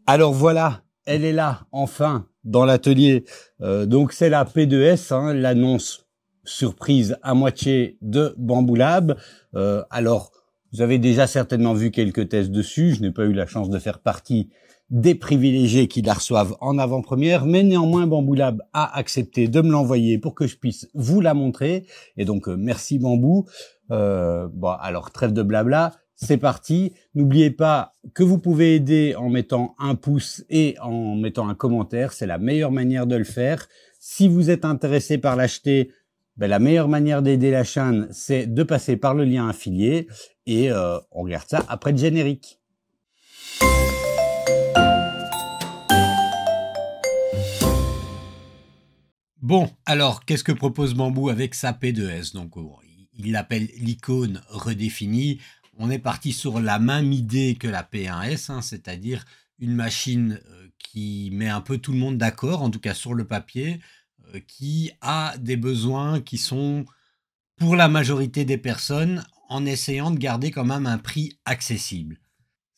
Alors voilà, elle est là, enfin, dans l'atelier. Donc c'est la P2S, hein, l'annonce surprise à moitié de Bamboo Lab. Alors, vous avez déjà certainement vu quelques tests dessus. Je n'ai pas eu la chance de faire partie des privilégiés qui la reçoivent en avant-première, mais néanmoins Bamboo Lab a accepté de me l'envoyer pour que je puisse vous la montrer. Et donc merci Bamboo. Bon, alors trêve de blabla. C'est parti. N'oubliez pas que vous pouvez aider en mettant un pouce et en mettant un commentaire. C'est la meilleure manière de le faire. Si vous êtes intéressé par l'acheter, la meilleure manière d'aider la chaîne, c'est de passer par le lien affilié. Et on regarde ça après le générique. Bon, alors, qu'est-ce que propose Bamboo avec sa P2S? Donc, il l'appelle l'icône redéfinie. On est parti sur la même idée que la P1S, hein, c'est-à-dire une machine qui met un peu tout le monde d'accord, en tout cas sur le papier, qui a des besoins qui sont, pour la majorité des personnes, en essayant de garder quand même un prix accessible.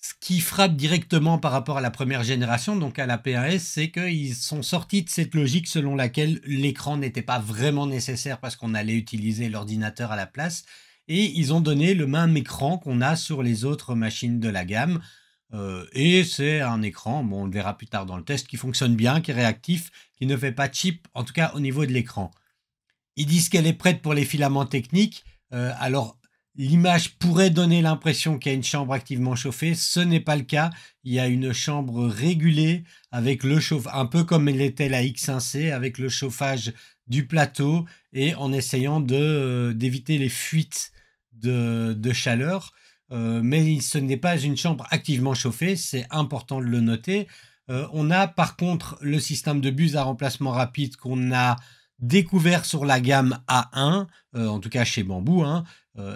Ce qui frappe directement par rapport à la première génération, donc à la P1S, c'est qu'ils sont sortis de cette logique selon laquelle l'écran n'était pas vraiment nécessaire parce qu'on allait utiliser l'ordinateur à la place. Et ils ont donné le même écran qu'on a sur les autres machines de la gamme. Et c'est un écran, bon, on le verra plus tard dans le test, qui fonctionne bien, qui est réactif, qui ne fait pas cheap, en tout cas au niveau de l'écran. Ils disent qu'elle est prête pour les filaments techniques. Alors, l'image pourrait donner l'impression qu'il y a une chambre activement chauffée. Ce n'est pas le cas. Il y a une chambre régulée avec le chauffage, un peu comme l'était la X1C, avec le chauffage du plateau et en essayant d'éviter les fuites de chaleur. Mais ce n'est pas une chambre activement chauffée, c'est important de le noter. On a par contre le système de buse à remplacement rapide qu'on a découvert sur la gamme A1, en tout cas chez Bamboo, hein,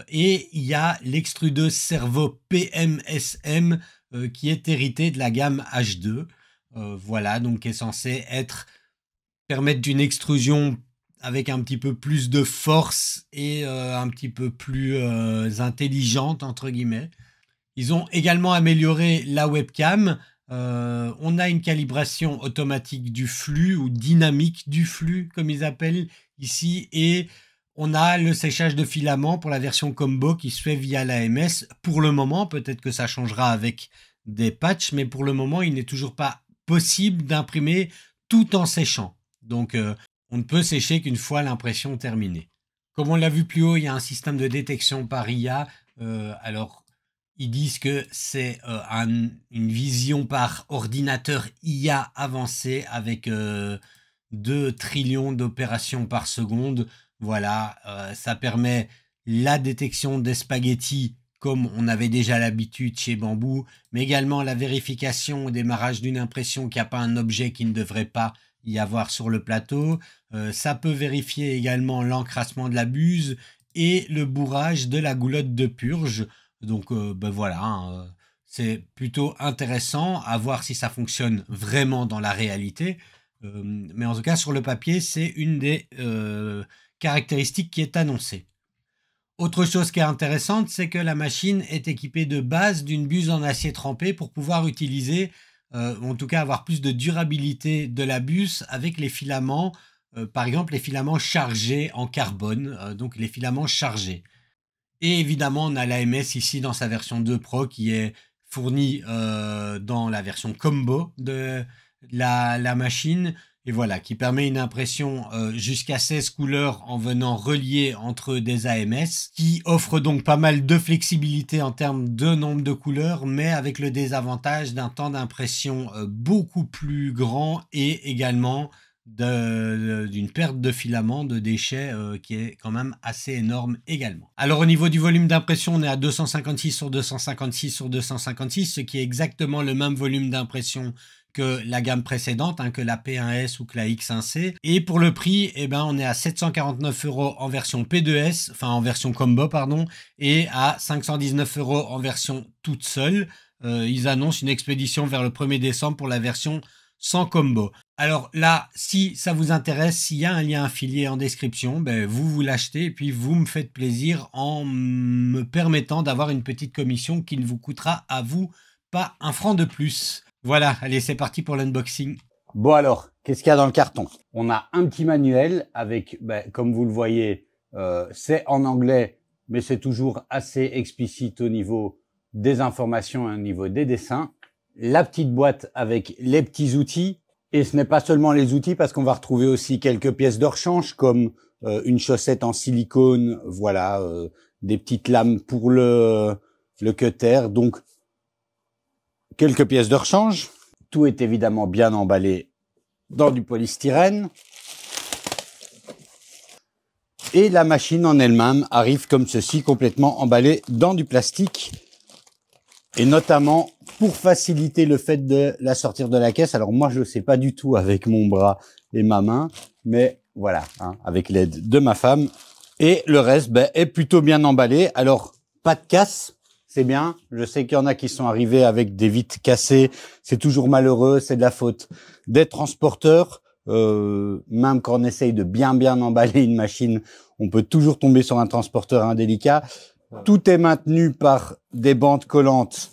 et il y a l'extrudeuse servo PMSM qui est hérité de la gamme H2. Voilà, donc qui est censé permettre d'une extrusion avec un petit peu plus de force et un petit peu plus intelligente, entre guillemets. Ils ont également amélioré la webcam. On a une calibration automatique du flux ou dynamique du flux, comme ils appellent ici, et on a le séchage de filaments pour la version combo qui se fait via l'AMS. Pour le moment, peut-être que ça changera avec des patchs, mais pour le moment, il n'est toujours pas possible d'imprimer tout en séchant. Donc, on ne peut sécher qu'une fois l'impression terminée. Comme on l'a vu plus haut, il y a un système de détection par IA. Alors, ils disent que c'est une vision par ordinateur IA avancée avec 2 trillions d'opérations par seconde. Voilà, ça permet la détection des spaghettis comme on avait déjà l'habitude chez Bamboo, mais également la vérification au démarrage d'une impression qu'il n'y a pas un objet qui ne devrait pas y avoir sur le plateau. Ça peut vérifier également l'encrassement de la buse et le bourrage de la goulotte de purge. Donc voilà, hein, c'est plutôt intéressant à voir si ça fonctionne vraiment dans la réalité. Mais en tout cas, sur le papier, c'est une des caractéristiques qui est annoncée. Autre chose qui est intéressante, c'est que la machine est équipée de base d'une buse en acier trempé pour pouvoir utiliser, en tout cas avoir plus de durabilité de la buse avec les filaments, par exemple les filaments chargés en carbone, donc les filaments chargés. Et évidemment, on a l'AMS ici dans sa version 2 Pro qui est fournie dans la version combo de la machine. Et voilà, qui permet une impression jusqu'à 16 couleurs en venant relier entre des AMS, qui offre donc pas mal de flexibilité en termes de nombre de couleurs, mais avec le désavantage d'un temps d'impression beaucoup plus grand et également d'une perte de filament, de déchets qui est quand même assez énorme également. Alors au niveau du volume d'impression, on est à 256 sur 256 sur 256, ce qui est exactement le même volume d'impression que la gamme précédente, hein, que la P1S ou que la X1C. Et pour le prix, eh ben, on est à 749 € en version P2S, enfin en version combo, pardon, et à 519 € en version toute seule. Ils annoncent une expédition vers le 1er décembre pour la version sans combo. Alors là, si ça vous intéresse, s'il y a un lien affilié en description, ben vous l'achetez et puis vous me faites plaisir en me permettant d'avoir une petite commission qui ne vous coûtera à vous pas un franc de plus. Voilà, allez, c'est parti pour l'unboxing. Bon alors, qu'est-ce qu'il y a dans le carton? On a un petit manuel avec, comme vous le voyez, c'est en anglais, mais c'est toujours assez explicite au niveau des informations et au niveau des dessins. La petite boîte avec les petits outils. Et ce n'est pas seulement les outils, parce qu'on va retrouver aussi quelques pièces de rechange, comme une chaussette en silicone, voilà, des petites lames pour le cutter. Donc, quelques pièces de rechange. Tout est évidemment bien emballé dans du polystyrène. Et la machine en elle-même arrive comme ceci, complètement emballée dans du plastique. Et notamment pour faciliter le fait de la sortir de la caisse. Alors moi, je ne sais pas du tout avec mon bras et ma main, mais voilà, hein, avec l'aide de ma femme. Et le reste est plutôt bien emballé. Alors, pas de casse, c'est bien. Je sais qu'il y en a qui sont arrivés avec des vitres cassées. C'est toujours malheureux, c'est de la faute des transporteurs. Même quand on essaye de bien emballer une machine, on peut toujours tomber sur un transporteur indélicat. Tout est maintenu par des bandes collantes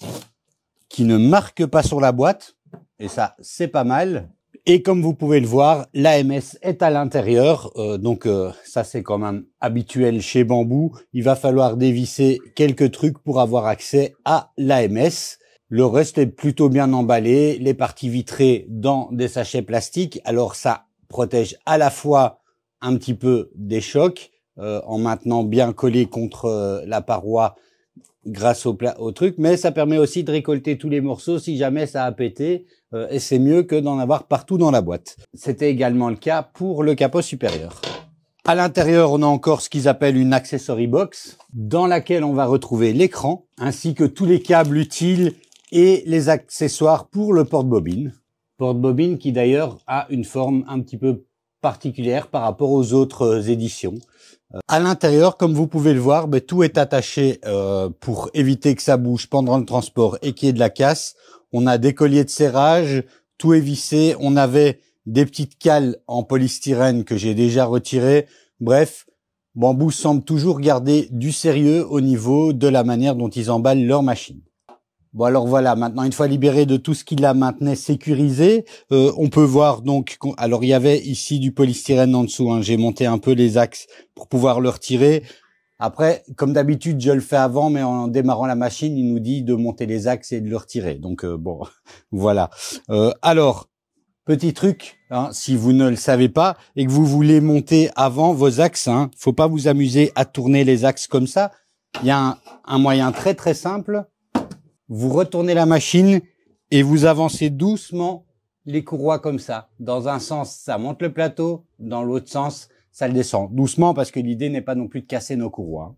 qui ne marquent pas sur la boîte. Et ça, c'est pas mal. Et comme vous pouvez le voir, l'AMS est à l'intérieur. Donc ça, c'est quand même habituel chez Bamboo. Il va falloir dévisser quelques trucs pour avoir accès à l'AMS. Le reste est plutôt bien emballé. Les parties vitrées dans des sachets plastiques. Alors ça protège à la fois un petit peu des chocs, en maintenant bien collé contre la paroi grâce au truc, mais ça permet aussi de récolter tous les morceaux si jamais ça a pété, et c'est mieux que d'en avoir partout dans la boîte. C'était également le cas pour le capot supérieur. À l'intérieur, on a encore ce qu'ils appellent une accessory box, dans laquelle on va retrouver l'écran, ainsi que tous les câbles utiles et les accessoires pour le porte-bobine. Porte-bobine qui d'ailleurs a une forme un petit peu particulière par rapport aux autres éditions. À l'intérieur, comme vous pouvez le voir, tout est attaché pour éviter que ça bouge pendant le transport et qu'il y ait de la casse. On a des colliers de serrage, tout est vissé. On avait des petites cales en polystyrène que j'ai déjà retirées. Bref, Bamboo semble toujours garder du sérieux au niveau de la manière dont ils emballent leur machine. Bon alors voilà, maintenant une fois libéré de tout ce qui la maintenait sécurisé, on peut voir donc, alors il y avait ici du polystyrène en dessous, hein, j'ai monté un peu les axes pour pouvoir le retirer. Après, comme d'habitude, je le fais avant, mais en démarrant la machine, il nous dit de monter les axes et de le retirer. Donc bon, voilà. Alors, petit truc, hein, si vous ne le savez pas et que vous voulez monter avant vos axes, hein, faut pas vous amuser à tourner les axes comme ça. Il y a un moyen très simple. Vous retournez la machine et vous avancez doucement les courroies comme ça. Dans un sens, ça monte le plateau. Dans l'autre sens, ça le descend. Doucement, parce que l'idée n'est pas non plus de casser nos courroies.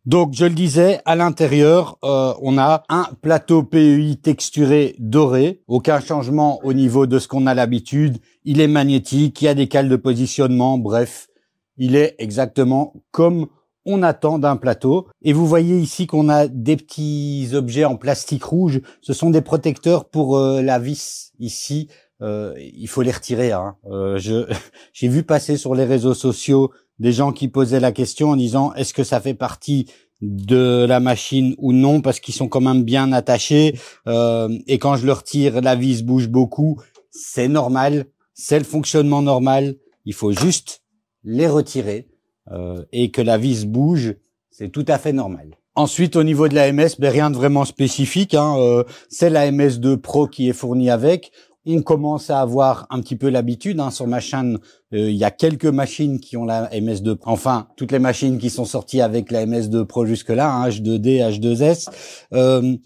Donc, je le disais, à l'intérieur, on a un plateau PEI texturé doré. Aucun changement au niveau de ce qu'on a l'habitude. Il est magnétique, il y a des cales de positionnement. Bref, il est exactement comme on attend d'un plateau. Et vous voyez ici qu'on a des petits objets en plastique rouge. Ce sont des protecteurs pour la vis ici. Il faut les retirer. Hein. J'ai vu passer sur les réseaux sociaux des gens qui posaient la question en disant est-ce que ça fait partie de la machine ou non, parce qu'ils sont quand même bien attachés. Et quand je le retire, la vis bouge beaucoup. C'est normal. C'est le fonctionnement normal. Il faut juste les retirer. Et que la vis bouge, c'est tout à fait normal. Ensuite, au niveau de l'AMS, rien de vraiment spécifique. Hein, c'est l'AMS2 Pro qui est fourni avec. On commence à avoir un petit peu l'habitude. Hein, sur ma chaîne, il y a quelques machines qui ont la MS2 Pro. Enfin, toutes les machines qui sont sorties avec la MS2 Pro jusque-là, hein, H2D, H2S.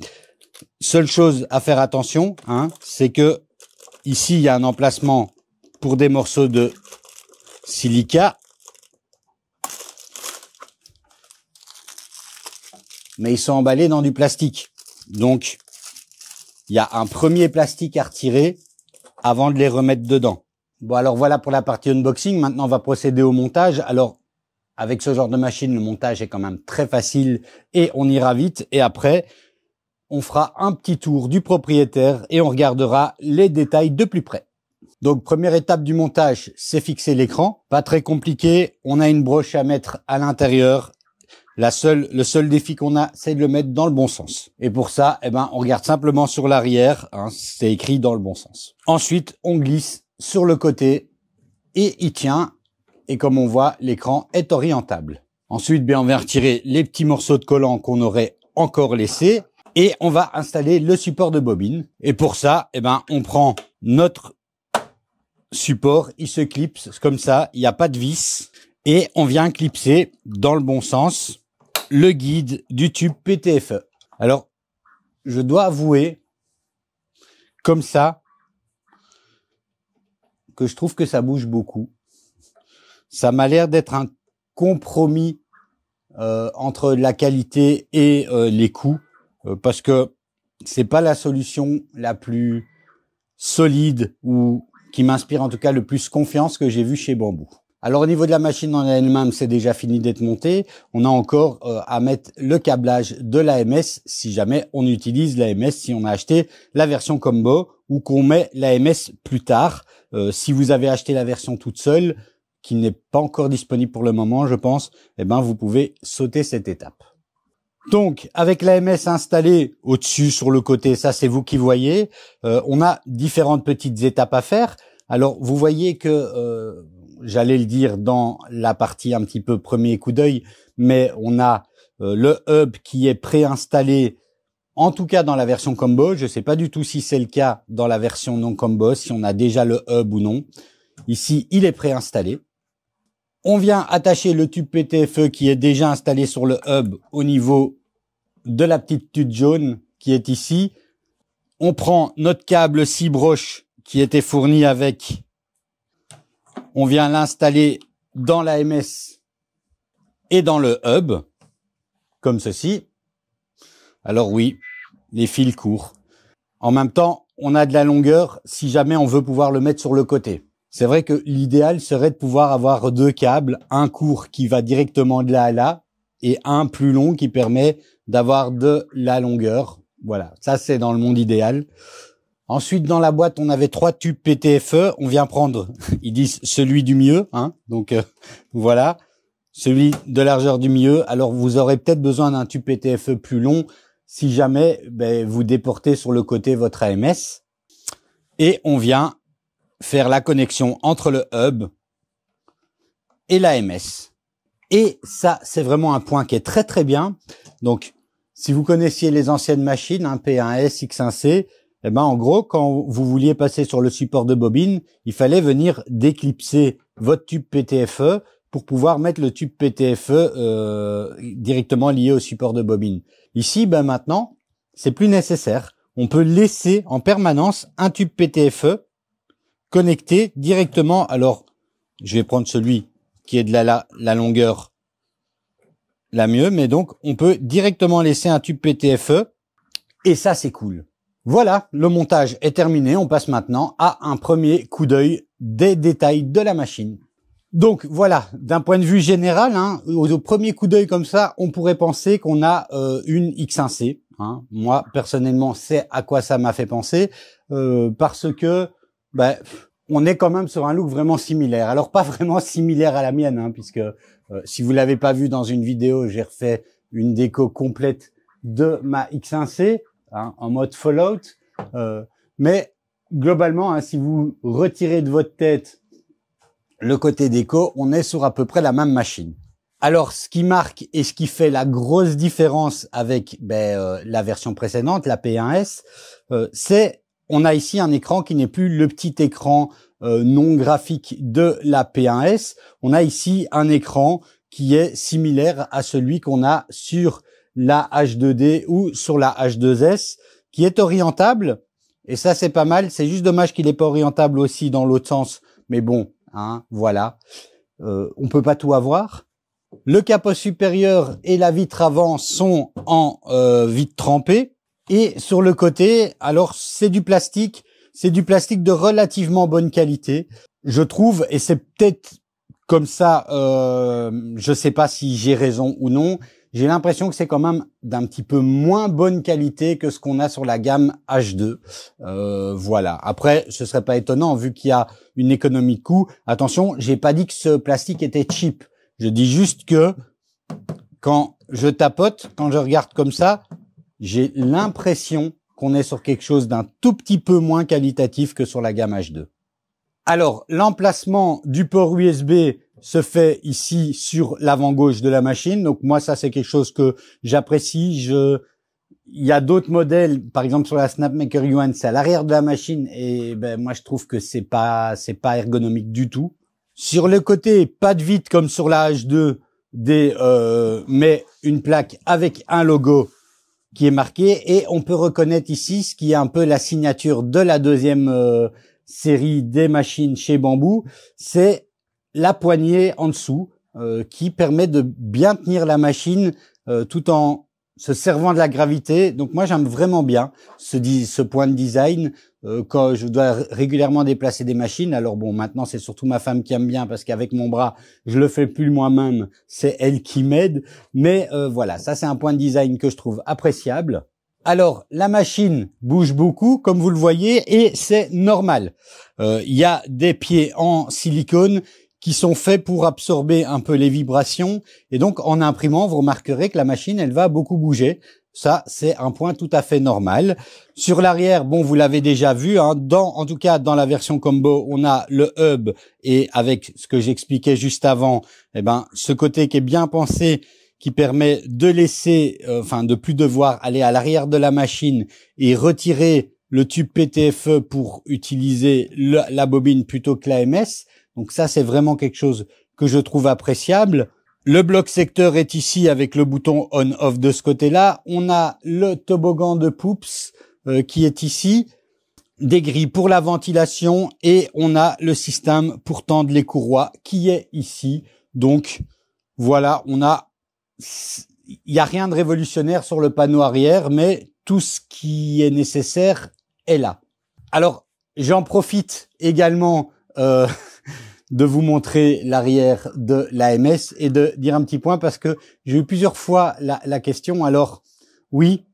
Seule chose à faire attention, hein, c'est que ici, il y a un emplacement pour des morceaux de silica. Mais ils sont emballés dans du plastique. Donc, il y a un premier plastique à retirer avant de les remettre dedans. Bon, alors voilà pour la partie unboxing. Maintenant, on va procéder au montage. Alors, avec ce genre de machine, le montage est quand même très facile et on ira vite. Et après, on fera un petit tour du propriétaire et on regardera les détails de plus près. Donc, première étape du montage, c'est fixer l'écran. Pas très compliqué. On a une broche à mettre à l'intérieur. le seul défi qu'on a, c'est de le mettre dans le bon sens. Et pour ça, on regarde simplement sur l'arrière, hein, c'est écrit dans le bon sens. Ensuite, on glisse sur le côté et il tient. Et comme on voit, l'écran est orientable. Ensuite, on vient retirer les petits morceaux de collant qu'on aurait encore laissés et on va installer le support de bobine. Et pour ça, on prend notre support, il se clipse comme ça, il n'y a pas de vis et on vient clipser dans le bon sens le guide du tube PTFE. Alors, je dois avouer, comme ça, que je trouve que ça bouge beaucoup. Ça m'a l'air d'être un compromis entre la qualité et les coûts, parce que c'est pas la solution la plus solide ou qui m'inspire en tout cas le plus confiance que j'ai vu chez Bamboo. Alors au niveau de la machine en elle-même, c'est déjà fini d'être monté. On a encore à mettre le câblage de l'AMS si jamais on utilise l'AMS, si on a acheté la version combo ou qu'on met l'AMS plus tard. Si vous avez acheté la version toute seule, qui n'est pas encore disponible pour le moment, je pense, vous pouvez sauter cette étape. Donc, avec l'AMS installée au-dessus, sur le côté, ça c'est vous qui voyez, on a différentes petites étapes à faire. Alors, vous voyez que, j'allais le dire dans la partie un petit peu premier coup d'œil, mais on a le hub qui est préinstallé, en tout cas dans la version combo. Je ne sais pas du tout si c'est le cas dans la version non combo, si on a déjà le hub ou non. Ici, il est préinstallé. On vient attacher le tube PTFE qui est déjà installé sur le hub au niveau de la petite tuile jaune qui est ici. On prend notre câble 6 broches qui était fourni avec. On vient l'installer dans l'AMS et dans le hub, comme ceci. Alors oui, les fils courts. En même temps, on a de la longueur si jamais on veut pouvoir le mettre sur le côté. C'est vrai que l'idéal serait de pouvoir avoir deux câbles, un court qui va directement de là à là et un plus long qui permet d'avoir de la longueur. Voilà, ça c'est dans le monde idéal. Ensuite, dans la boîte, on avait 3 tubes PTFE. On vient prendre, ils disent celui du milieu, hein. Donc voilà, celui de largeur du milieu. Alors vous aurez peut-être besoin d'un tube PTFE plus long si jamais vous déportez sur le côté votre AMS. Et on vient faire la connexion entre le hub et l'AMS. Et ça, c'est vraiment un point qui est très très bien. Donc, si vous connaissiez les anciennes machines, P1S, X1C, en gros, quand vous vouliez passer sur le support de bobine, il fallait venir déclipser votre tube PTFE pour pouvoir mettre le tube PTFE directement lié au support de bobine. Ici, maintenant, c'est plus nécessaire. On peut laisser en permanence un tube PTFE connecté directement. Alors, je vais prendre celui qui est de la longueur la mieux, mais donc on peut directement laisser un tube PTFE et ça c'est cool. Voilà, le montage est terminé. On passe maintenant à un premier coup d'œil des détails de la machine. Donc voilà, d'un point de vue général, au premier coup d'œil comme ça, on pourrait penser qu'on a une X1C. Moi personnellement, c'est à quoi ça m'a fait penser parce que on est quand même sur un look vraiment similaire. Alors pas vraiment similaire à la mienne, puisque si vous l'avez pas vu dans une vidéo, j'ai refait une déco complète de ma X1C en mode Fallout. Mais globalement, si vous retirez de votre tête le côté déco, on est sur à peu près la même machine. Alors, ce qui marque et ce qui fait la grosse différence avec la version précédente, la P1S, c'est on a ici un écran qui n'est plus le petit écran non graphique de la P1S. On a ici un écran qui est similaire à celui qu'on a sur la H2D ou sur la H2S, qui est orientable. Et ça, c'est pas mal. C'est juste dommage qu'il n'est pas orientable aussi dans l'autre sens. Mais bon, voilà. On peut pas tout avoir. Le capot supérieur et la vitre avant sont en vitre trempée. Et sur le côté, alors c'est du plastique de relativement bonne qualité, je trouve, et c'est peut-être comme ça, je sais pas si j'ai raison ou non, j'ai l'impression que c'est quand même d'un petit peu moins bonne qualité que ce qu'on a sur la gamme H2. Voilà. Après, ce serait pas étonnant vu qu'il y a une économie de coût. Attention, j'ai pas dit que ce plastique était cheap. Je dis juste que quand je tapote, quand je regarde comme ça, j'ai l'impression qu'on est sur quelque chose d'un tout petit peu moins qualitatif que sur la gamme H2. Alors, l'emplacement du port USB se fait ici sur l'avant gauche de la machine. Donc moi, ça c'est quelque chose que j'apprécie. Il y a d'autres modèles, par exemple sur la SnapMaker Yuan, c'est à l'arrière de la machine et ben moi je trouve que c'est pas ergonomique du tout. Sur le côté, pas de vide comme sur la H2, mais une plaque avec un logo qui est marqué et on peut reconnaître ici ce qui est un peu la signature de la deuxième série des machines chez Bamboo, c'est la poignée en dessous qui permet de bien tenir la machine tout en se servant de la gravité. Donc moi j'aime vraiment bien ce point de design quand je dois régulièrement déplacer des machines. Alors bon, maintenant c'est surtout ma femme qui aime bien parce qu'avec mon bras je le fais plus moi-même, c'est elle qui m'aide. Mais voilà, ça c'est un point de design que je trouve appréciable. Alors, la machine bouge beaucoup, comme vous le voyez, et c'est normal. Il y a des pieds en silicone qui sont faits pour absorber un peu les vibrations. Et donc, en imprimant, vous remarquerez que la machine, elle va beaucoup bouger. Ça, c'est un point tout à fait normal. Sur l'arrière, bon, vous l'avez déjà vu, hein, en tout cas, dans la version combo, on a le hub et avec ce que j'expliquais juste avant, eh ben, ce côté qui est bien pensé, qui permet de laisser, de plus devoir aller à l'arrière de la machine et retirer le tube PTFE pour utiliser la bobine plutôt que l'AMS. Donc ça, c'est vraiment quelque chose que je trouve appréciable. Le bloc secteur est ici avec le bouton on-off de ce côté-là. On a le toboggan de Poops qui est ici, des grilles pour la ventilation et on a le système pour tendre les courroies qui est ici. Donc voilà, il n'y a rien de révolutionnaire sur le panneau arrière, mais tout ce qui est nécessaire est là. Alors, j'en profite également de vous montrer l'arrière de l'AMS et de dire un petit point parce que j'ai eu plusieurs fois la question. Alors, oui,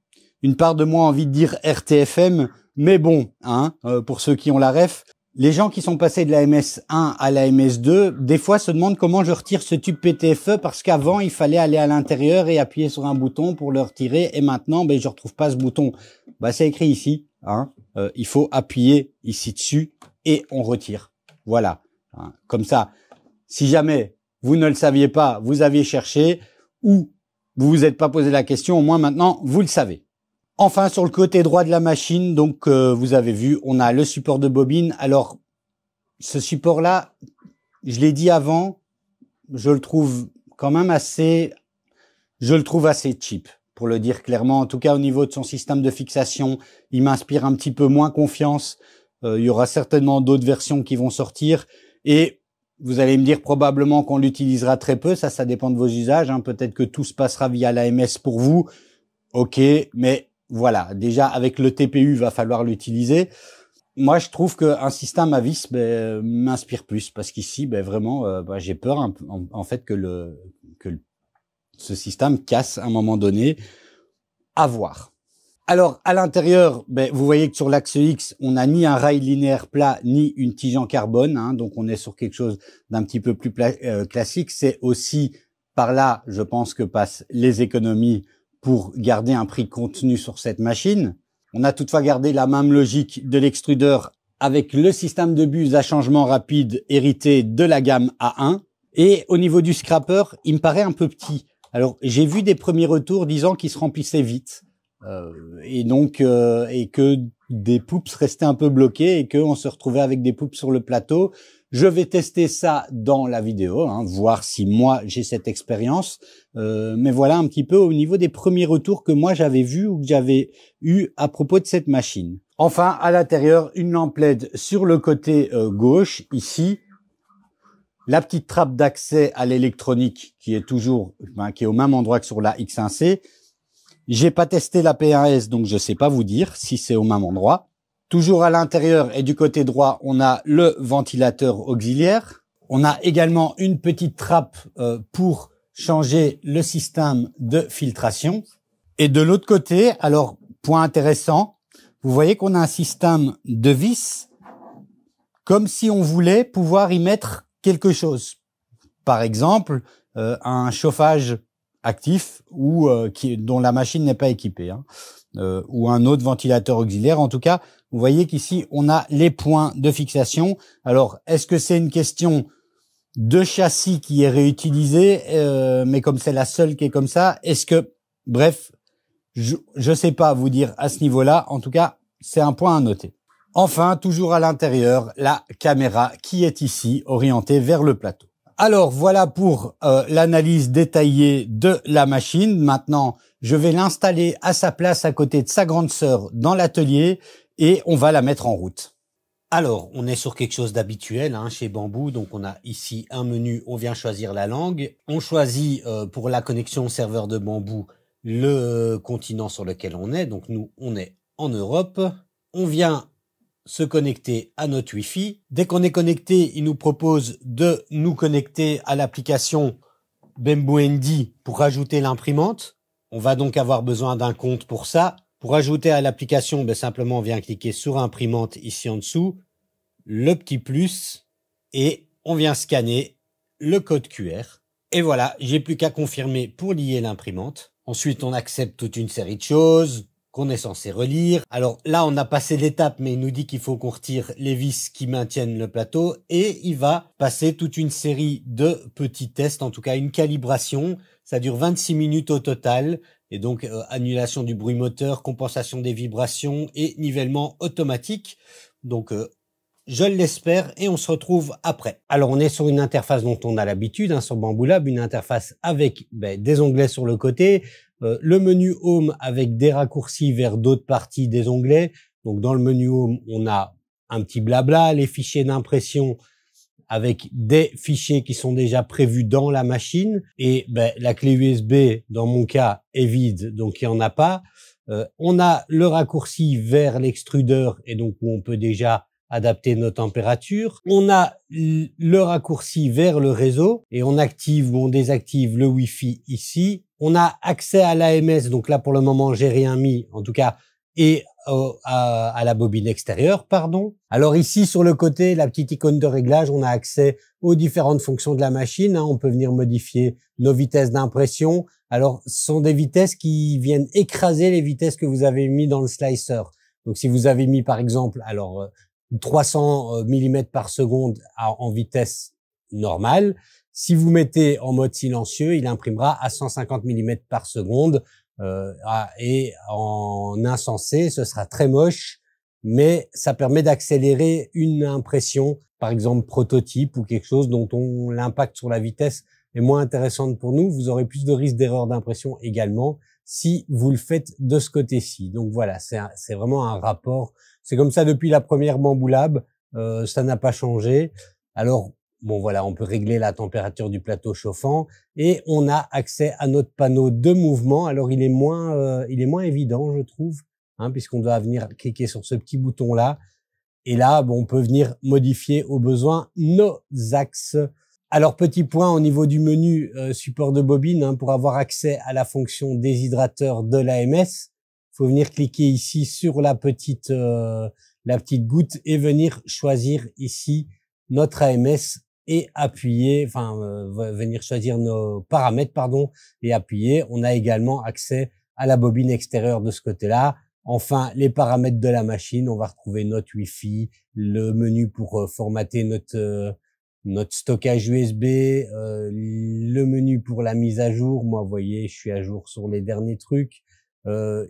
une part de moi a envie de dire RTFM, mais bon, hein, pour ceux qui ont la ref, les gens qui sont passés de la MS1 à la MS2, des fois se demandent comment je retire ce tube PTFE parce qu'avant, il fallait aller à l'intérieur et appuyer sur un bouton pour le retirer et maintenant, je retrouve pas ce bouton. C'est écrit ici, hein. Il faut appuyer ici dessus et on retire. Voilà. Hein. Comme ça, si jamais vous ne le saviez pas, vous aviez cherché ou vous vous êtes pas posé la question, au moins maintenant, vous le savez. Enfin, sur le côté droit de la machine, donc vous avez vu, on a le support de bobine. Alors, ce support-là, je l'ai dit avant, je le trouve quand même assez cheap, pour le dire clairement. En tout cas, au niveau de son système de fixation, il m'inspire un petit peu moins confiance. Il y aura certainement d'autres versions qui vont sortir. Et vous allez me dire probablement qu'on l'utilisera très peu. Ça dépend de vos usages. Hein. Peut-être que tout se passera via l'AMS pour vous. Ok, mais voilà, déjà avec le TPU, va falloir l'utiliser. Moi, je trouve qu'un système à vis m'inspire plus parce qu'ici, vraiment, j'ai peur en fait que ce système casse à un moment donné. À voir. Alors, à l'intérieur, vous voyez que sur l'axe X, on n'a ni un rail linéaire plat, ni une tige en carbone. Hein, donc, on est sur quelque chose d'un petit peu plus classique. C'est aussi par là, je pense, que passent les économies pour garder un prix contenu sur cette machine. On a toutefois gardé la même logique de l'extrudeur avec le système de buse à changement rapide hérité de la gamme A1. Et au niveau du scrapper, il me paraît un peu petit. Alors, j'ai vu des premiers retours disant qu'il se remplissait vite. Et que des poups restaient un peu bloqués et qu'on se retrouvait avec des poups sur le plateau. Je vais tester ça dans la vidéo, hein, voir si moi j'ai cette expérience. Mais voilà un petit peu au niveau des premiers retours que moi j'avais vus ou que j'avais eu à propos de cette machine. Enfin, à l'intérieur, une lampe LED sur le côté gauche, ici. La petite trappe d'accès à l'électronique qui est qui est au même endroit que sur la X1C. J'ai pas testé la P1S, donc je sais pas vous dire si c'est au même endroit. Toujours à l'intérieur et du côté droit, on a le ventilateur auxiliaire. On a également une petite trappe pour changer le système de filtration. Et de l'autre côté, alors, point intéressant, vous voyez qu'on a un système de vis, comme si on voulait pouvoir y mettre quelque chose. Par exemple, un chauffage actif ou dont la machine n'est pas équipée, hein, ou un autre ventilateur auxiliaire. En tout cas, vous voyez qu'ici, on a les points de fixation. Alors, est-ce que c'est une question de châssis qui est réutilisé, mais comme c'est la seule qui est comme ça, est-ce que, bref, je sais pas vous dire à ce niveau-là. En tout cas, c'est un point à noter. Enfin, toujours à l'intérieur, la caméra qui est ici orientée vers le plateau. Alors voilà pour l'analyse détaillée de la machine. Maintenant, je vais l'installer à sa place à côté de sa grande sœur dans l'atelier et on va la mettre en route. Alors, on est sur quelque chose d'habituel hein, chez Bamboo. Donc, on a ici un menu, on vient choisir la langue. On choisit pour la connexion serveur de Bamboo le continent sur lequel on est. Donc, nous, on est en Europe. On vient se connecter à notre Wi-Fi. Dès qu'on est connecté, il nous propose de nous connecter à l'application Bamboo ND pour ajouter l'imprimante. On va donc avoir besoin d'un compte pour ça. Pour ajouter à l'application, simplement on vient cliquer sur imprimante ici en dessous, le petit plus et on vient scanner le code QR. Et voilà, j'ai plus qu'à confirmer pour lier l'imprimante. Ensuite, on accepte toute une série de choses qu'on est censé relire. Alors là, on a passé l'étape, mais il nous dit qu'il faut qu'on retire les vis qui maintiennent le plateau et il va passer toute une série de petits tests, en tout cas une calibration. Ça dure 26 minutes au total et donc annulation du bruit moteur, compensation des vibrations et nivellement automatique. Donc je l'espère et on se retrouve après. Alors on est sur une interface dont on a l'habitude hein, sur Bamboo Lab, une interface avec des onglets sur le côté, le menu Home avec des raccourcis vers d'autres parties des onglets. Donc dans le menu Home, on a un petit blabla, les fichiers d'impression avec des fichiers qui sont déjà prévus dans la machine et la clé USB dans mon cas est vide, donc il n'y en a pas. On a le raccourci vers l'extrudeur et donc où on peut déjà adapter nos températures. On a le raccourci vers le réseau et on active ou on désactive le Wi-Fi ici. On a accès à l'AMS, donc là pour le moment j'ai rien mis en tout cas, et à la bobine extérieure, pardon. Alors ici sur le côté, la petite icône de réglage, on a accès aux différentes fonctions de la machine. Hein. On peut venir modifier nos vitesses d'impression. Alors ce sont des vitesses qui viennent écraser les vitesses que vous avez mis dans le slicer. Donc si vous avez mis par exemple 300 mm par seconde en vitesse normale, si vous mettez en mode silencieux, il imprimera à 150 mm par seconde. Et en insensé, ce sera très moche, mais ça permet d'accélérer une impression, par exemple prototype ou quelque chose dont l'impact sur la vitesse est moins intéressante pour nous. Vous aurez plus de risque d'erreur d'impression également si vous le faites de ce côté-ci. Donc voilà, c'est vraiment un rapport. C'est comme ça depuis la première Bamboo Lab, ça n'a pas changé. Alors bon voilà, on peut régler la température du plateau chauffant et on a accès à notre panneau de mouvement. Alors il est moins évident, je trouve, hein, puisqu'on doit venir cliquer sur ce petit bouton là. Et là, on peut venir modifier au besoin nos axes. Alors petit point au niveau du menu support de bobine, hein, pour avoir accès à la fonction déshydrateur de l'AMS, il faut venir cliquer ici sur la petite goutte et venir choisir ici notre AMS et appuyer, venir choisir nos paramètres, et appuyer. On a également accès à la bobine extérieure de ce côté-là. Enfin, les paramètres de la machine, on va retrouver notre Wi-Fi, le menu pour formater notre stockage USB, le menu pour la mise à jour. Moi, vous voyez, je suis à jour sur les derniers trucs.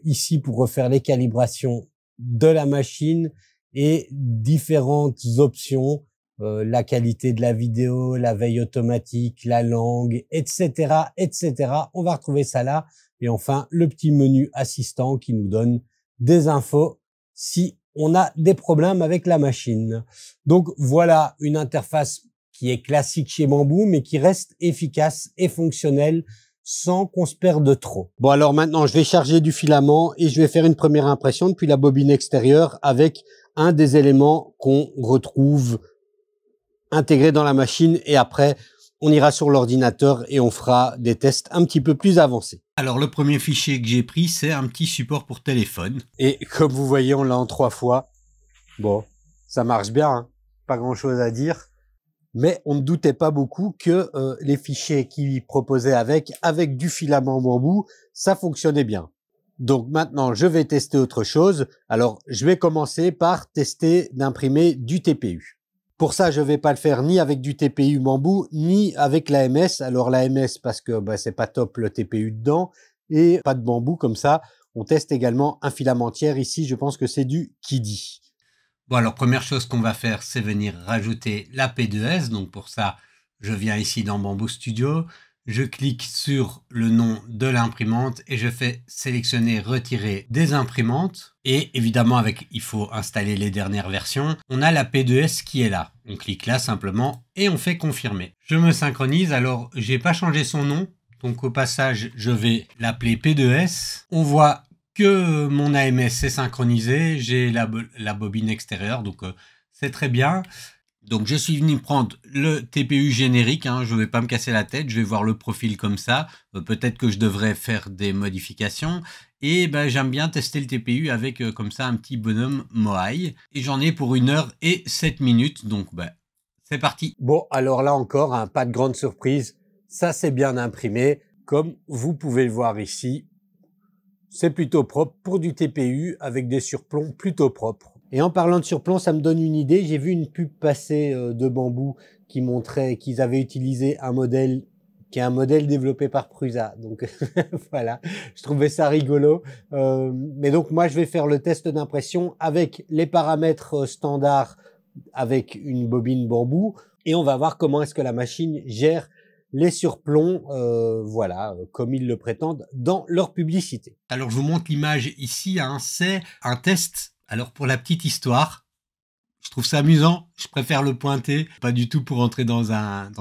Ici, pour refaire les calibrations de la machine et différentes options. La qualité de la vidéo, la veille automatique, la langue, etc., etc. On va retrouver ça là. Et enfin, le petit menu assistant qui nous donne des infos si on a des problèmes avec la machine. Donc voilà une interface qui est classique chez Bamboo, mais qui reste efficace et fonctionnelle sans qu'on se perde trop. Bon alors maintenant, je vais charger du filament et je vais faire une première impression depuis la bobine extérieure avec un des éléments qu'on retrouve intégré dans la machine et après on ira sur l'ordinateur et on fera des tests un petit peu plus avancés. Alors le premier fichier que j'ai pris, c'est un petit support pour téléphone. Et comme vous voyez, on l'a en 3 fois. Bon, ça marche bien, hein, pas grand chose à dire. mais on ne doutait pas beaucoup que les fichiers qu'ils proposaient avec du filament bambou, ça fonctionnait bien. Donc maintenant, je vais tester autre chose. Alors, je vais commencer par tester d'imprimer du TPU. Pour ça, je vais pas le faire ni avec du TPU bambou, ni avec l'AMS. Alors l'AMS, parce que c'est pas top le TPU dedans, et pas de bambou comme ça. On teste également un filament tiers. Ici, je pense que c'est du Kidi. Bon, alors première chose qu'on va faire, c'est venir rajouter la P2S. Donc pour ça, je viens ici dans Bamboo Studio. Je clique sur le nom de l'imprimante et je fais sélectionner retirer des imprimantes. Et évidemment, il faut installer les dernières versions. On a la P2S qui est là. On clique là simplement et on fait confirmer. Je me synchronise. Alors, j'ai pas changé son nom. Donc au passage, je vais l'appeler P2S. On voit que mon AMS est synchronisé. J'ai la bobine extérieure, donc c'est très bien. Donc je suis venu prendre le TPU générique, je ne vais pas me casser la tête, je vais voir le profil comme ça, peut-être que je devrais faire des modifications, et j'aime bien tester le TPU avec comme ça un petit bonhomme Moai, et j'en ai pour 1h07, donc c'est parti. Bon, alors là encore, pas de grande surprise, ça c'est bien imprimé, comme vous pouvez le voir ici, c'est plutôt propre pour du TPU avec des surplombs plutôt propres. Et en parlant de surplomb, ça me donne une idée. J'ai vu une pub passer de Bamboo qui montrait qu'ils avaient utilisé un modèle qui est un modèle développé par Prusa. Donc voilà, je trouvais ça rigolo. Mais donc moi, je vais faire le test d'impression avec les paramètres standards avec une bobine Bamboo et on va voir comment est-ce que la machine gère les surplombs, comme ils le prétendent dans leur publicité. Alors je vous montre l'image ici, c'est un test. Alors pour la petite histoire, je trouve ça amusant, je préfère le pointer, pas du tout pour entrer dans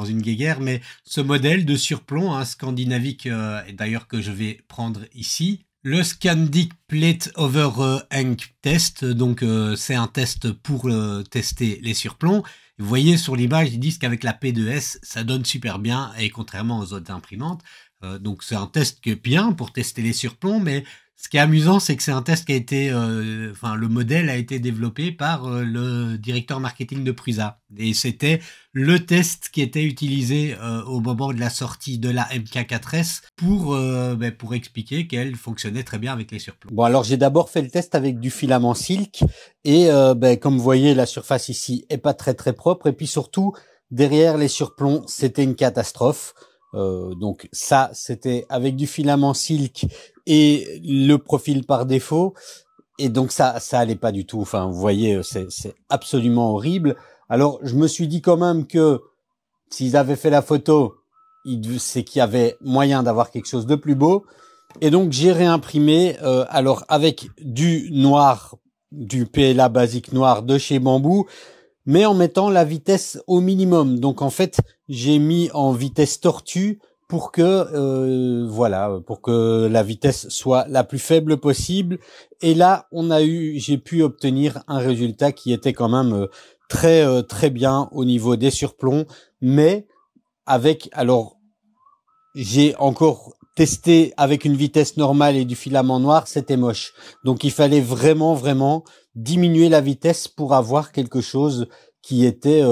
une guéguerre, mais ce modèle de surplomb scandinavique, et d'ailleurs que je vais prendre ici, le Scandic Plate Over Ink Test, donc c'est un test pour tester les surplombs. Vous voyez sur l'image, ils disent qu'avec la P2S, ça donne super bien, et contrairement aux autres imprimantes, donc c'est un test qui est bien pour tester les surplombs, mais ce qui est amusant, c'est que c'est un test qui a été, le modèle a été développé par le directeur marketing de Prusa. Et c'était le test qui était utilisé au moment de la sortie de la MK4S pour expliquer qu'elle fonctionnait très bien avec les surplombs. Bon, alors j'ai d'abord fait le test avec du filament silk et comme vous voyez, la surface ici est pas très très propre et puis surtout derrière les surplombs, c'était une catastrophe. Donc ça, c'était avec du filament silk et le profil par défaut. Et donc ça allait pas du tout. Enfin, vous voyez, c'est absolument horrible. Alors, je me suis dit quand même que s'ils avaient fait la photo, c'est qu'il y avait moyen d'avoir quelque chose de plus beau. Et donc, j'ai réimprimé, alors avec du noir, du PLA basique noir de chez Bamboo, mais en mettant la vitesse au minimum. Donc en fait, j'ai mis en vitesse tortue pour que pour que la vitesse soit la plus faible possible. Et là, j'ai pu obtenir un résultat qui était quand même très très bien au niveau des surplombs, mais j'ai encore testé avec une vitesse normale et du filament noir, c'était moche. Donc il fallait vraiment diminuer la vitesse pour avoir quelque chose qui était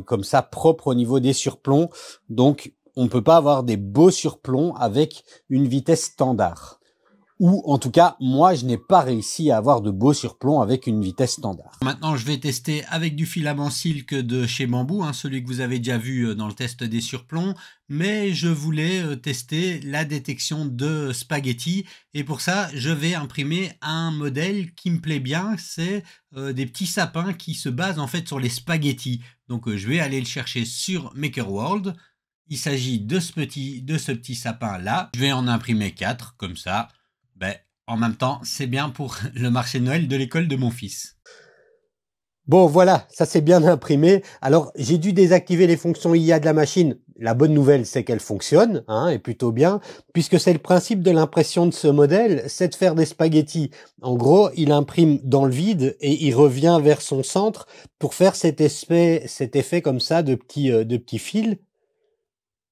comme ça propre au niveau des surplombs. Donc on peut pas avoir des beaux surplombs avec une vitesse standard. Ou en tout cas, moi je n'ai pas réussi à avoir de beaux surplombs avec une vitesse standard. Maintenant, je vais tester avec du filament silk de chez Bamboo, celui que vous avez déjà vu dans le test des surplombs, mais je voulais tester la détection de spaghettis et pour ça, je vais imprimer un modèle qui me plaît bien, c'est des petits sapins qui se basent en fait sur les spaghettis. Donc je vais aller le chercher sur MakerWorld. Il s'agit de ce petit sapin là. Je vais en imprimer 4 comme ça. En même temps, c'est bien pour le marché de Noël de l'école de mon fils. Bon, voilà, ça c'est bien imprimé. Alors, j'ai dû désactiver les fonctions IA de la machine. La bonne nouvelle, c'est qu'elle fonctionne, et plutôt bien, puisque c'est le principe de l'impression de ce modèle, c'est de faire des spaghettis. En gros, il imprime dans le vide et il revient vers son centre pour faire cet effet comme ça de petits fils.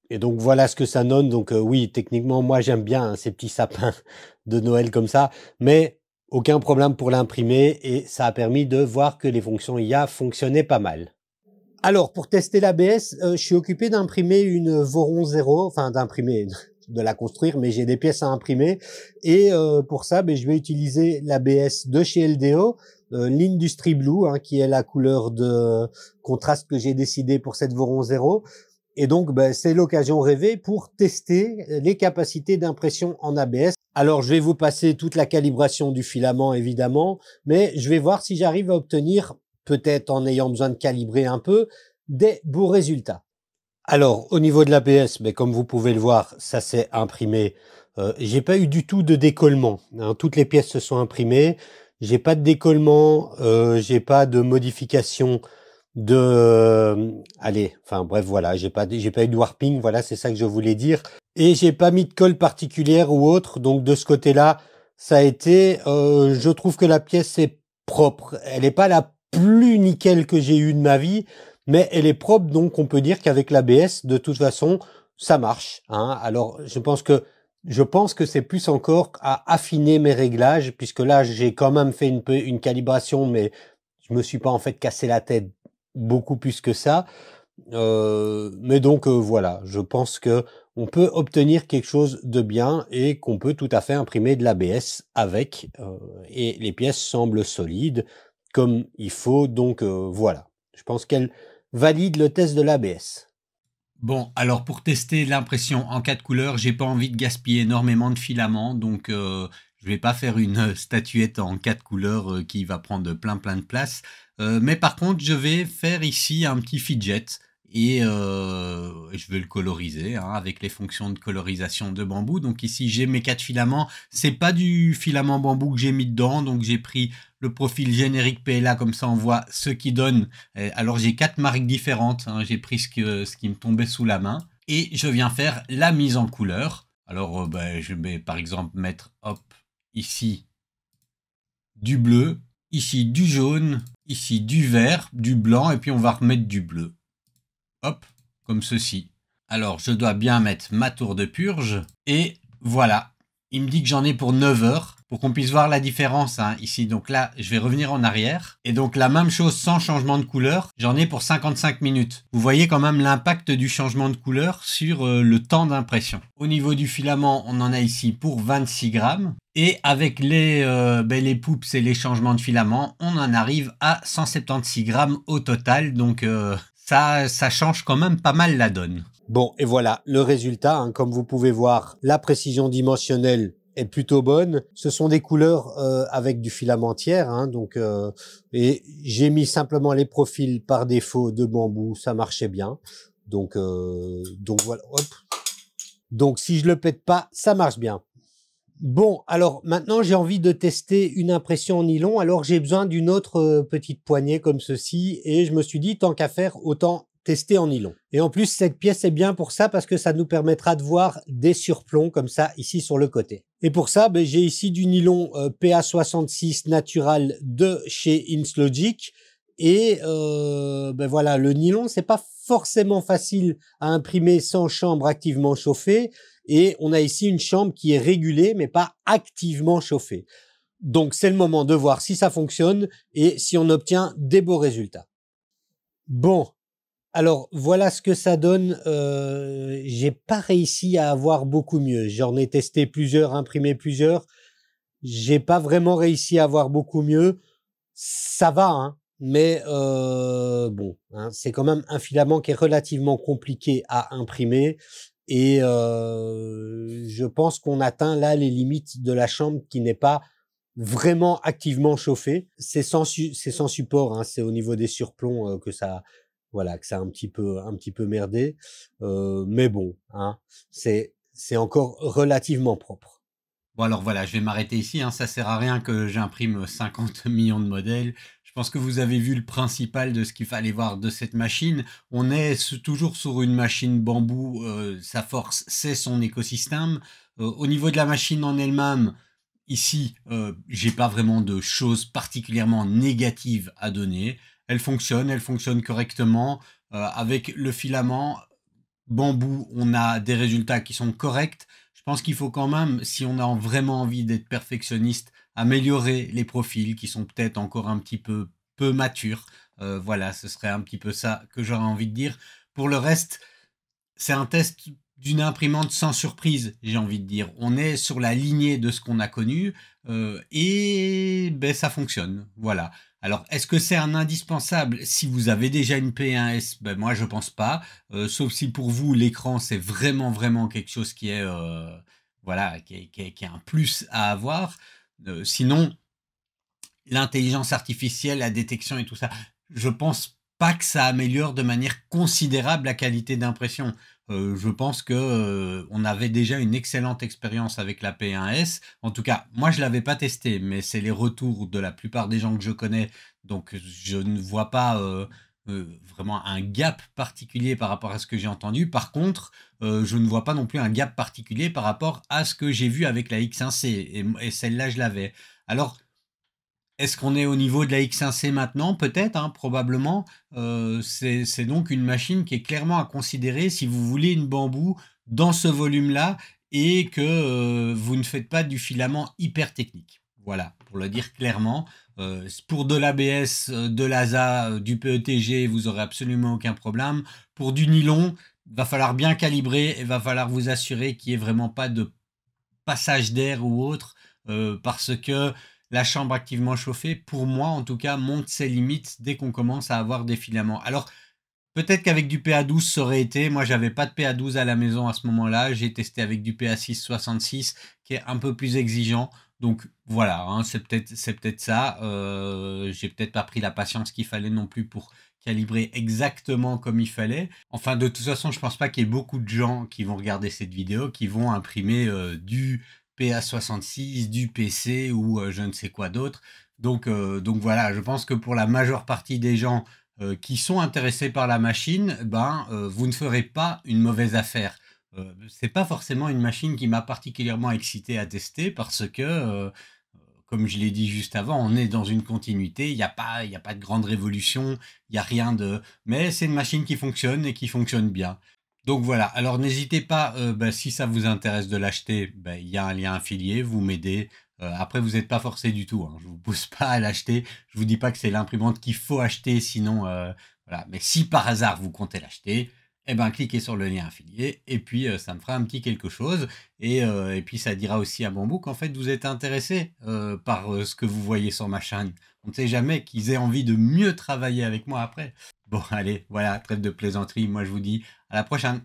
Et donc voilà ce que ça donne. Donc oui, techniquement, moi j'aime bien ces petits sapins de Noël comme ça, mais aucun problème pour l'imprimer et ça a permis de voir que les fonctions IA fonctionnaient pas mal. Alors, pour tester l'ABS, je suis occupé d'imprimer une Voron 0, enfin d'imprimer, de la construire, mais j'ai des pièces à imprimer. Et pour ça, je vais utiliser l'ABS de chez LDO, l'Industry Blue, hein, qui est la couleur de contraste que j'ai décidé pour cette Voron 0. Et donc, c'est l'occasion rêvée pour tester les capacités d'impression en ABS. Alors, je vais vous passer toute la calibration du filament, évidemment, mais je vais voir si j'arrive à obtenir, peut-être en ayant besoin de calibrer un peu, des beaux résultats. Alors, au niveau de l'ABS, comme vous pouvez le voir, ça s'est imprimé. J'ai pas eu du tout de décollement, hein. Toutes les pièces se sont imprimées. J'ai pas de décollement, j'ai pas de modification bref, voilà, j'ai pas eu de warping, voilà, c'est ça que je voulais dire. Et j'ai pas mis de colle particulière ou autre, donc de ce côté-là, ça a été, je trouve que la pièce est propre. Elle est pas la plus nickel que j'ai eue de ma vie, mais elle est propre, donc on peut dire qu'avec l'ABS, de toute façon, ça marche, hein. Alors, je pense que c'est plus encore à affiner mes réglages, puisque là, j'ai quand même fait une calibration, mais je me suis pas en fait cassé la tête beaucoup plus que ça. Mais donc voilà, je pense que on peut obtenir quelque chose de bien et qu'on peut tout à fait imprimer de l'ABS avec, et les pièces semblent solides comme il faut. Donc voilà, je pense qu'elle valide le test de l'ABS. Bon, alors pour tester l'impression en 4 couleurs, j'ai pas envie de gaspiller énormément de filaments, donc je vais pas faire une statuette en 4 couleurs qui va prendre plein de place. Mais par contre, je vais faire ici un petit fidget et je vais le coloriser, hein, avec les fonctions de colorisation de bambou. Donc ici, j'ai mes 4 filaments. C'est pas du filament bambou que j'ai mis dedans, donc j'ai pris le profil générique PLA, comme ça on voit ce qui donne. Alors j'ai 4 marques différentes, hein, j'ai pris ce qui me tombait sous la main et je viens faire la mise en couleur. Alors je vais par exemple mettre, hop, ici du bleu, ici du jaune, ici du vert, du blanc et puis on va remettre du bleu. Hop, comme ceci. Alors je dois bien mettre ma tour de purge et voilà. Il me dit que j'en ai pour 9 heures, pour qu'on puisse voir la différence, hein, ici. Donc là, je vais revenir en arrière. Et donc la même chose sans changement de couleur, j'en ai pour 55 minutes. Vous voyez quand même l'impact du changement de couleur sur le temps d'impression. Au niveau du filament, on en a ici pour 26 grammes. Et avec les poups et les changements de filament, on en arrive à 176 grammes au total. Donc ça change quand même pas mal la donne. Bon, et voilà le résultat, hein. Comme vous pouvez voir, la précision dimensionnelle est plutôt bonne. Ce sont des couleurs avec du filament tiers, hein, donc et j'ai mis simplement les profils par défaut de bambou, ça marchait bien. Donc voilà, hop. Donc si je le pète pas, ça marche bien. Bon, alors maintenant j'ai envie de tester une impression en nylon. Alors j'ai besoin d'une autre petite poignée comme ceci et je me suis dit tant qu'à faire, autant tester en nylon. Et en plus, cette pièce est bien pour ça parce que ça nous permettra de voir des surplombs comme ça ici sur le côté. Et pour ça, j'ai ici du nylon PA66 Natural de chez Inslogic. Et voilà, le nylon, c'est pas forcément facile à imprimer sans chambre activement chauffée. Et on a ici une chambre qui est régulée, mais pas activement chauffée. Donc, c'est le moment de voir si ça fonctionne et si on obtient des beaux résultats. Bon. Alors, voilà ce que ça donne. J'ai pas réussi à avoir beaucoup mieux. J'en ai testé plusieurs, imprimé plusieurs. J'ai pas vraiment réussi à avoir beaucoup mieux. Ça va, hein. Mais bon, hein, c'est quand même un filament qui est relativement compliqué à imprimer. Et je pense qu'on atteint là les limites de la chambre qui n'est pas vraiment activement chauffée. C'est sans support, hein, c'est au niveau des surplombs que ça... Voilà, que ça a un petit peu merdé, mais bon, hein, c'est encore relativement propre. Bon alors voilà, je vais m'arrêter ici, hein, ça sert à rien que j'imprime 50 millions de modèles. Je pense que vous avez vu le principal de ce qu'il fallait voir de cette machine. On est toujours sur une machine bambou, sa force c'est son écosystème. Au niveau de la machine en elle-même, ici, j'ai pas vraiment de choses particulièrement négatives à donner. Elle fonctionne correctement. Avec le filament bambou, on a des résultats qui sont corrects. Je pense qu'il faut quand même, si on a vraiment envie d'être perfectionniste, améliorer les profils qui sont peut-être encore un petit peu matures. Voilà, ce serait un petit peu ça que j'aurais envie de dire. Pour le reste, c'est un test d'une imprimante sans surprise, j'ai envie de dire. On est sur la lignée de ce qu'on a connu et ben, ça fonctionne. Voilà. Alors, est-ce que c'est un indispensable si vous avez déjà une P1S? Ben, moi, je pense pas. Sauf si pour vous, l'écran, c'est vraiment, vraiment quelque chose qui est, voilà, qui est un plus à avoir. Sinon, l'intelligence artificielle, la détection et tout ça, je pense pas que ça améliore de manière considérable la qualité d'impression. Je pense que on avait déjà une excellente expérience avec la P1S. En tout cas, moi je l'avais pas testé, mais c'est les retours de la plupart des gens que je connais, donc je ne vois pas vraiment un gap particulier par rapport à ce que j'ai entendu. Par contre, je ne vois pas non plus un gap particulier par rapport à ce que j'ai vu avec la X1C, et celle-là je l'avais. Alors, est-ce qu'on est au niveau de la X1C maintenant? Peut-être, hein, probablement. C'est donc une machine qui est clairement à considérer si vous voulez une bambou dans ce volume-là et que vous ne faites pas du filament hyper technique. Voilà, pour le dire clairement. Pour de l'ABS, de l'ASA, du PETG, vous aurez absolument aucun problème. Pour du nylon, il va falloir bien calibrer et va falloir vous assurer qu'il n'y ait vraiment pas de passage d'air ou autre, parce que la chambre activement chauffée, pour moi en tout cas, monte ses limites dès qu'on commence à avoir des filaments. Alors, peut-être qu'avec du PA12 ça aurait été, moi j'avais pas de PA12 à la maison à ce moment-là, j'ai testé avec du PA666 qui est un peu plus exigeant. Donc voilà, hein, c'est peut-être ça. J'ai peut-être pas pris la patience qu'il fallait non plus pour calibrer exactement comme il fallait. Enfin, de toute façon, je pense pas qu'il y ait beaucoup de gens qui vont regarder cette vidéo qui vont imprimer du PA66, du PC ou je ne sais quoi d'autre. Donc voilà, je pense que pour la majeure partie des gens qui sont intéressés par la machine, vous ne ferez pas une mauvaise affaire. C'est pas forcément une machine qui m'a particulièrement excité à tester parce que, comme je l'ai dit juste avant, on est dans une continuité. Il y a pas de grande révolution, il y a rien de. Mais c'est une machine qui fonctionne et qui fonctionne bien. Donc voilà. Alors n'hésitez pas, si ça vous intéresse de l'acheter, il y a un lien affilié, vous m'aidez. Après, vous n'êtes pas forcé du tout, hein. Je vous pousse pas à l'acheter. Je vous dis pas que c'est l'imprimante qu'il faut acheter, sinon voilà. Mais si par hasard vous comptez l'acheter, eh ben cliquez sur le lien affilié et puis ça me fera un petit quelque chose et puis ça dira aussi à Bambou qu'en fait vous êtes intéressé par ce que vous voyez sur ma chaîne. On ne sait jamais qu'ils aient envie de mieux travailler avec moi après. Bon allez, voilà, trêve de plaisanterie. Moi je vous dis à la prochaine.